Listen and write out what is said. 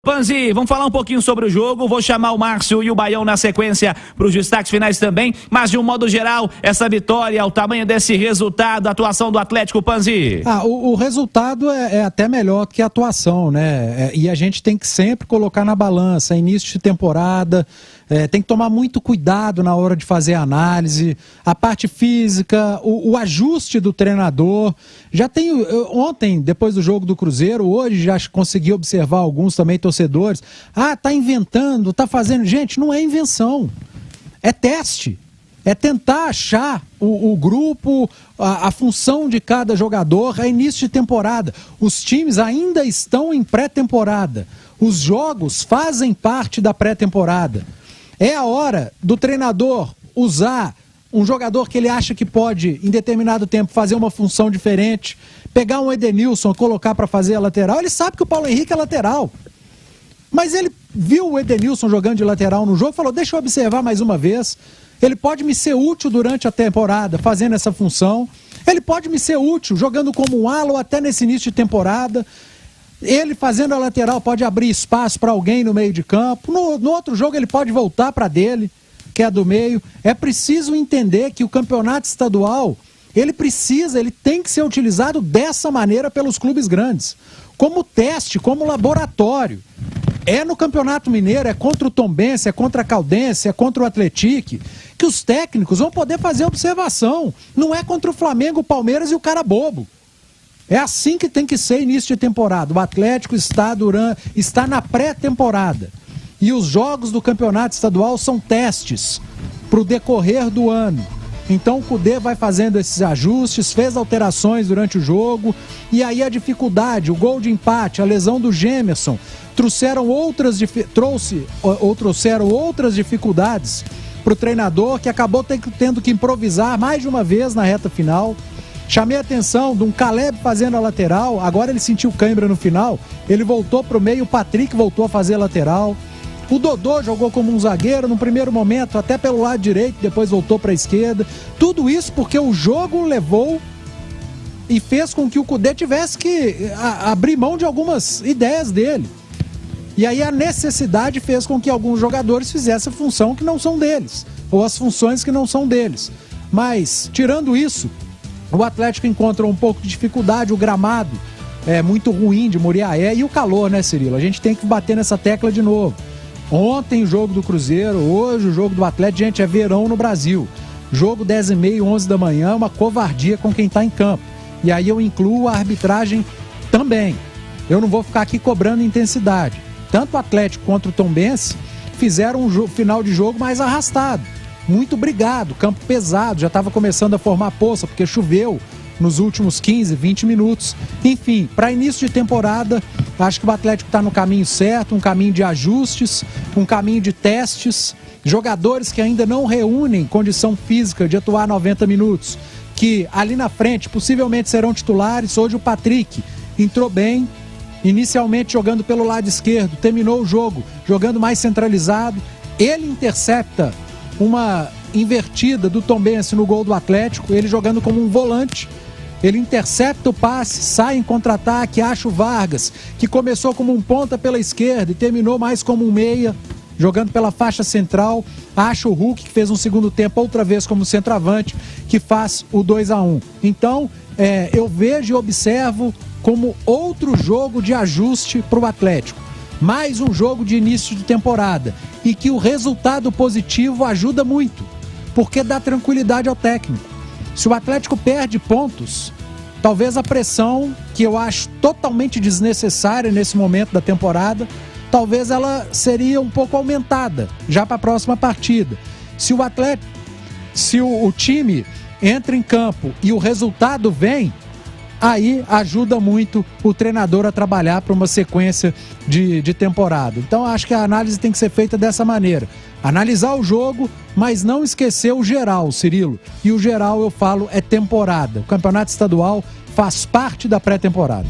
Panzi, vamos falar um pouquinho sobre o jogo. Vou chamar o Márcio e o Baião na sequência para os destaques finais também. Mas, de um modo geral, essa vitória, o tamanho desse resultado, a atuação do Atlético, Panzi. O resultado é até melhor que a atuação, né? E a gente tem que sempre colocar na balança, início de temporada, tem que tomar muito cuidado na hora de fazer a análise, a parte física, o ajuste do treinador. Já tenho, ontem, depois do jogo do Cruzeiro, hoje já consegui observar alguns também torcedores. Tá inventando, tá fazendo. Gente, não é invenção, é teste. É tentar achar o grupo, a função de cada jogador. É início de temporada. Os times ainda estão em pré-temporada. Os jogos fazem parte da pré-temporada. É a hora do treinador usar um jogador que ele acha que pode, em determinado tempo, fazer uma função diferente, pegar um Edenilson, colocar para fazer a lateral. Ele sabe que o Paulo Henrique é lateral. Mas ele viu o Edenilson jogando de lateral no jogo e falou, deixa eu observar mais uma vez. Ele pode me ser útil durante a temporada, fazendo essa função. Ele pode me ser útil, jogando como um ala ou até nesse início de temporada. Ele fazendo a lateral pode abrir espaço para alguém no meio de campo. No outro jogo ele pode voltar para dele, que é do meio. É preciso entender que o campeonato estadual, ele tem que ser utilizado dessa maneira pelos clubes grandes. Como teste, como laboratório. É no Campeonato Mineiro, é contra o Tombense, é contra a Caldense, é contra o Atlético, que os técnicos vão poder fazer observação. Não é contra o Flamengo, o Palmeiras e o cara bobo. É assim que tem que ser início de temporada. O Atlético está na pré-temporada. E os jogos do Campeonato Estadual são testes para o decorrer do ano. Então o Cudê vai fazendo esses ajustes, fez alterações durante o jogo, e aí a dificuldade, o gol de empate, a lesão do Gemerson, trouxeram outras dificuldades para o treinador, que acabou tendo que improvisar mais de uma vez na reta final. Chamei a atenção de um Caleb fazendo a lateral, agora ele sentiu cãibra no final, ele voltou para o meio, o Patrick voltou a fazer a lateral. O Dodô jogou como um zagueiro no primeiro momento, até pelo lado direito, depois voltou para a esquerda. Tudo isso porque o jogo levou e fez com que o Cudê tivesse que abrir mão de algumas ideias dele. E aí a necessidade fez com que alguns jogadores fizessem a função que não são deles, ou as funções que não são deles. Mas, tirando isso, o Atlético encontra um pouco de dificuldade, o gramado é muito ruim de Muriaé e o calor, né, Cirilo? A gente tem que bater nessa tecla de novo. Ontem o jogo do Cruzeiro, hoje o jogo do Atlético, gente, é verão no Brasil. Jogo 10h30, 11 da manhã, uma covardia com quem está em campo. E aí eu incluo a arbitragem também. Eu não vou ficar aqui cobrando intensidade. Tanto o Atlético quanto o Tombense fizeram um final de jogo mais arrastado. Muito brigado, campo pesado, já estava começando a formar poça, porque choveu nos últimos 15, 20 minutos. Enfim, para início de temporada, acho que o Atlético está no caminho certo, um caminho de ajustes, um caminho de testes. Jogadores que ainda não reúnem condição física de atuar 90 minutos, que ali na frente possivelmente serão titulares. Hoje o Patrick entrou bem, inicialmente jogando pelo lado esquerdo, terminou o jogo jogando mais centralizado. Ele intercepta uma invertida do Tombense no gol do Atlético, ele jogando como um volante. Ele intercepta o passe, sai em contra-ataque, acha o Vargas, que começou como um ponta pela esquerda e terminou mais como um meia, jogando pela faixa central. Acha o Hulk, que fez um segundo tempo outra vez como centroavante, que faz o 2-1. Então, eu vejo e observo como outro jogo de ajuste para o Atlético. Mais um jogo de início de temporada. E que o resultado positivo ajuda muito, porque dá tranquilidade ao técnico. Se o Atlético perde pontos, talvez a pressão, que eu acho totalmente desnecessária nesse momento da temporada, talvez ela seria um pouco aumentada já para a próxima partida. Se o time entra em campo e o resultado vem, aí ajuda muito o treinador a trabalhar para uma sequência de temporada. Então acho que a análise tem que ser feita dessa maneira. Analisar o jogo, mas não esquecer o geral, Cirilo. E o geral, eu falo, é temporada. O campeonato estadual faz parte da pré-temporada.